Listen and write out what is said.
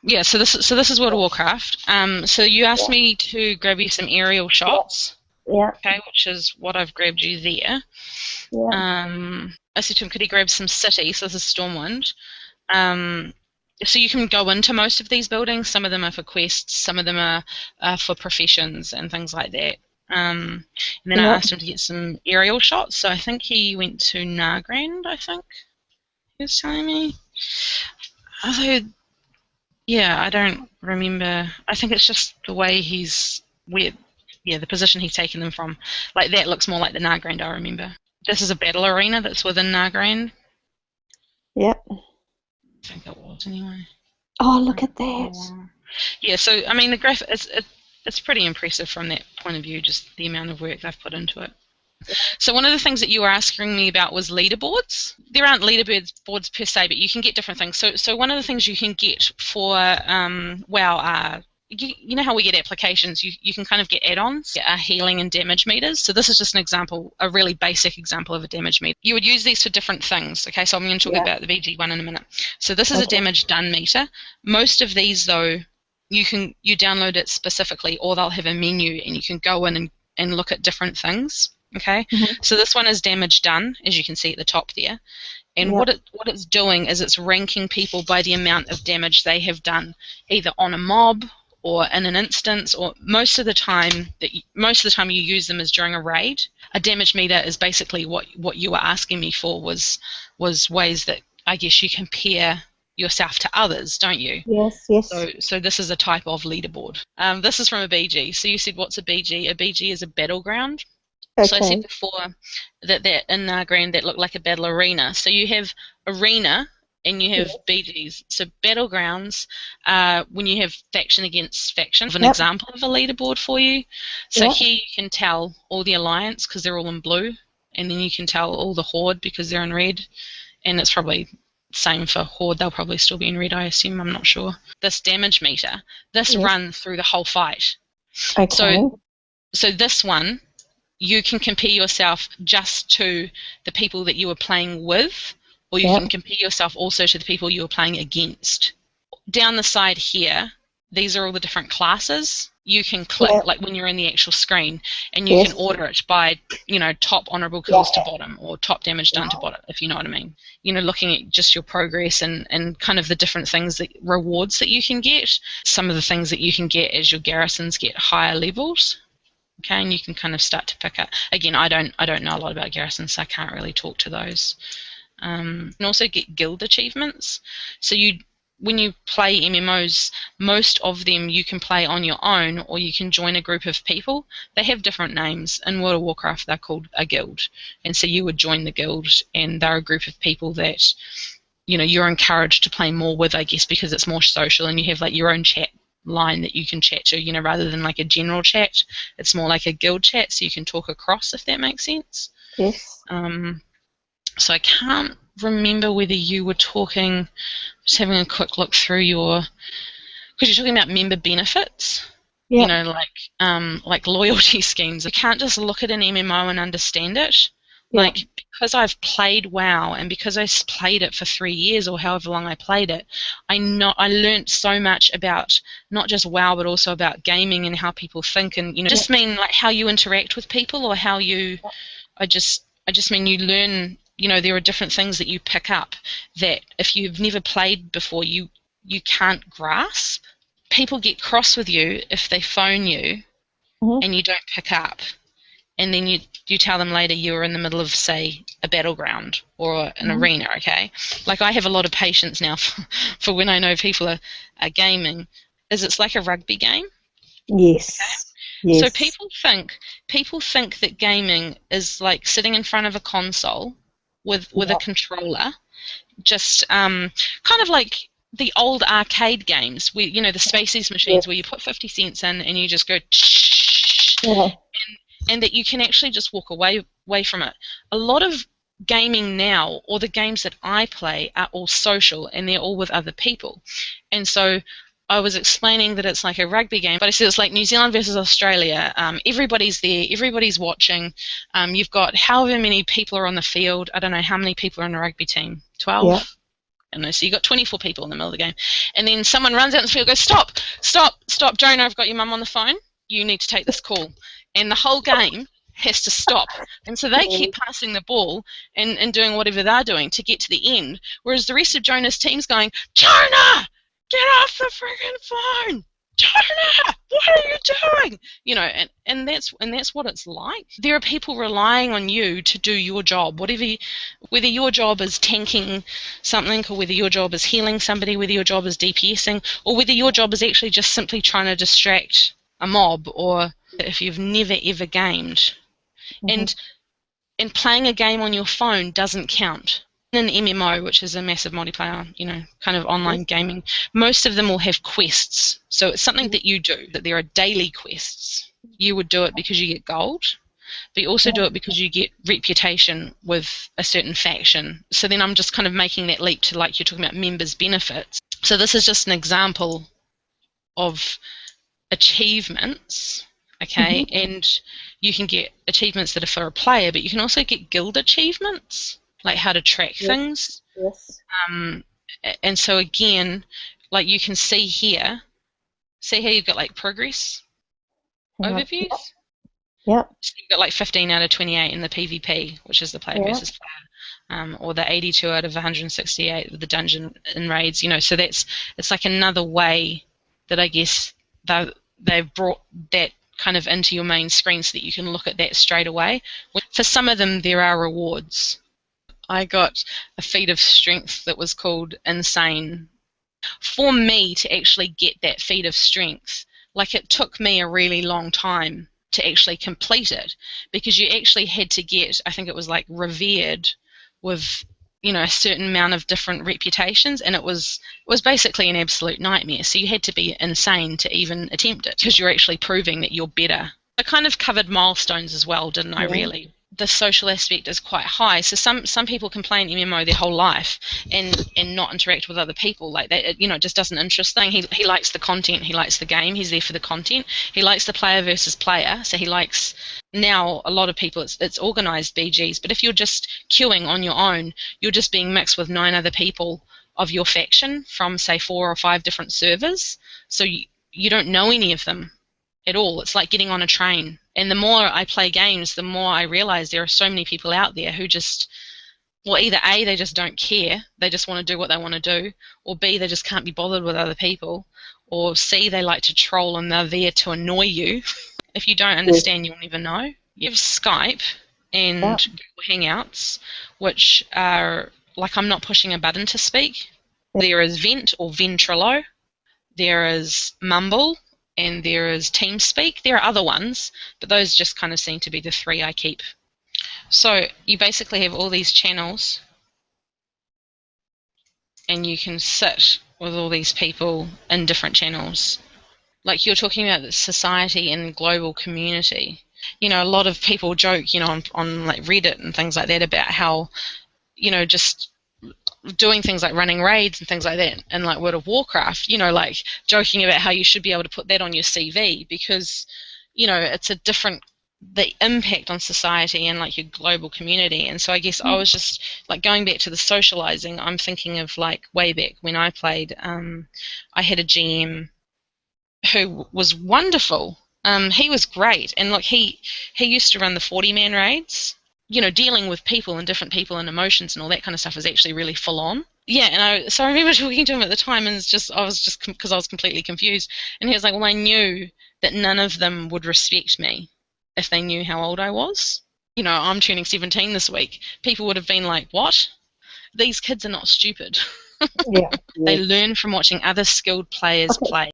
Yeah, so this is World of Warcraft. So you asked me to grab you some aerial shots, Yeah, okay, which is what I've grabbed you there. yeah, I said to him, could he grab some city? So this is Stormwind. Um, so you can go into most of these buildings. Some of them are for quests, some of them are for professions and things like that. And then I yeah. asked him to get some aerial shots. So I think he went to Nagrand, I think he was telling me. Although, yeah, I don't remember. I think it's just the way the position he's taken them from. Like that looks more like the Nagrand I remember. This is a battle arena that's within Nagrand. Yeah. I think it was anyway. Oh, look at that. Yeah, so I mean the graphic it's pretty impressive from that point of view, just the amount of work they've put into it. So one of the things that you were asking me about was leaderboards. There aren't leaderboards per se, but you can get different things. So one of the things you can get for WoW are you know how we get applications, you can kind of get add-ons, healing and damage meters. So this is just an example, a really basic example of a damage meter. You would use these for different things. Okay, so I'm going to talk about the BG one in a minute. So this is a damage done meter. Most of these though, you download it specifically, or they'll have a menu and you can go in and look at different things. Okay, so this one is damage done, as you can see at the top there. And what it's doing is it's ranking people by the amount of damage they have done, either on a mob or in an instance, or most of the time you use them is during a raid. A damage meter is basically what you were asking me for was ways that I guess you compare yourself to others, don't you? Yes, yes. So this is a type of leaderboard. This is from a BG. So you said, what's a BG? A BG is a battleground. Okay. So I said before that in Nagrand that looked like a battle arena. So you have arena and you have BGs. So battlegrounds, when you have faction against faction. An example of a leaderboard for you. So here you can tell all the alliance because they're all in blue, and then you can tell all the horde because they're in red, and it's probably same for horde. They'll probably still be in red, I assume. I'm not sure. This damage meter, this runs through the whole fight. Okay. So this one, you can compare yourself just to the people that you were playing with, or you can compare yourself also to the people you were playing against. Down the side here, these are all the different classes. You can click, like when you're in the actual screen, and you can order it by, top honourable kills to bottom, or top damage done to bottom, if you know what I mean. Looking at just your progress and kind of the different things, rewards that you can get. Some of the things that you can get as your garrisons get higher levels. Okay, and you can kind of start to pick up. Again, I don't know a lot about garrisons, so I can't really talk to those. And also get guild achievements. So when you play MMOs, most of them you can play on your own, or you can join a group of people. They have different names. In World of Warcraft, they're called a guild, and so you would join the guild, and they're a group of people that you're encouraged to play more with, I guess, because it's more social, and you have like your own chat line that you can chat to, rather than like a general chat. It's more like a guild chat, so you can talk across, if that makes sense. Yes. So I can't remember whether you were talking, just having a quick look through because you're talking about member benefits, like loyalty schemes. I can't just look at an MMO and understand it. Like, because I've played WoW, and because I played it for 3 years or however long I played it, I learnt so much about not just WoW but also about gaming and how people think, and just mean like how you interact with people, or how you. I just mean you learn. There are different things that you pick up that if you've never played before, you can't grasp. People get cross with you if they phone you and you don't pick up. And then you tell them later you were in the middle of, say, a battleground or an arena, okay? Like, I have a lot of patience now for when I know people are gaming, it's like a rugby game. Yes. Okay? Yes. So people think that gaming is like sitting in front of a console with a controller, just kind of like the old arcade games where, the Spaces machines where you put 50 cents in and you just go and that you can actually just walk away from it. A lot of gaming now, or the games that I play, are all social, and they're all with other people. And so I was explaining that it's like a rugby game, but I said it's like New Zealand versus Australia. Everybody's there, everybody's watching. You've got however many people are on the field. I don't know how many people are on a rugby team, 12? And so you got 24 people in the middle of the game, and then someone runs out in the field, goes, stop, Jonah, I've got your mum on the phone. You need to take this call, and the whole game has to stop. And so they keep passing the ball and doing whatever they're doing to get to the end, whereas the rest of Jonah's team's going, Jonah, get off the freaking phone! Jonah, what are you doing? You know, and that's what it's like. There are people relying on you to do your job, whether your job is tanking something, or whether your job is healing somebody, whether your job is DPSing, or whether your job is actually just simply trying to distract a mob, or if you've never ever gamed. And playing a game on your phone doesn't count. In an MMO, which is a massive multiplayer, kind of online gaming, most of them will have quests. So it's something that you do, that there are daily quests. You would do it because you get gold, but you also do it because you get reputation with a certain faction. So then I'm just kind of making that leap to, like, you're talking about members' benefits. So this is just an example of achievements, okay? And you can get achievements that are for a player, but you can also get guild achievements, like how to track things. Yes. And so again, like you can see here, see how you've got like progress overviews? Yep. So you've got like 15 out of 28 in the PvP, which is the player versus player, or the 82 out of 168 with the dungeon and raids, so it's like another way that I guess they've brought that kind of into your main screen so that you can look at that straight away. For some of them, there are rewards. I got a feat of strength that was called Insane. For me to actually get that feat of strength, like, it took me a really long time to actually complete it, because you actually had to get, I think it was like revered with, a certain amount of different reputations, and it was basically an absolute nightmare. So you had to be insane to even attempt it, because you're actually proving that you're better. I kind of covered milestones as well, didn't I, really? The social aspect is quite high. So some people can play an MMO their whole life and not interact with other people. Like that, it just doesn't interest them. He likes the content. He likes the game. He's there for the content. He likes the player versus player. So he likes, now a lot of people, it's organized BGs. But if you're just queuing on your own, you're just being mixed with 9 other people of your faction from, say, 4 or 5 different servers. So you don't know any of them at all. It's like getting on a train. And the more I play games, the more I realize there are so many people out there who just, well, either A, they just don't care, they just want to do what they want to do, or B, they just can't be bothered with other people, or C, they like to troll and they're there to annoy you. If you don't understand, you'll never know. You have Skype and Google Hangouts, which are, like, I'm not pushing a button to speak. There is Vent or Ventrilo. There is Mumble. And there is TeamSpeak. There are other ones, but those just kind of seem to be the 3 I keep. So you basically have all these channels, and you can sit with all these people in different channels. Like, you're talking about the society and global community. A lot of people joke, on like Reddit and things like that about how, just doing things like running raids and things like that in like World of Warcraft, like joking about how you should be able to put that on your CV, because it's a different, the impact on society and like your global community. And so I guess I was just like going back to the socializing. I'm thinking of like way back when I played, I had a GM who was wonderful. He was great, and look, he used to run the 40-man raids. Dealing with people and different people and emotions and all that kind of stuff is actually really full on. Yeah, and I remember talking to him at the time, and I was just because I was completely confused. And he was like, well, I knew that none of them would respect me if they knew how old I was. I'm turning 17 this week. People would have been like, what? These kids are not stupid. They learn from watching other skilled players play.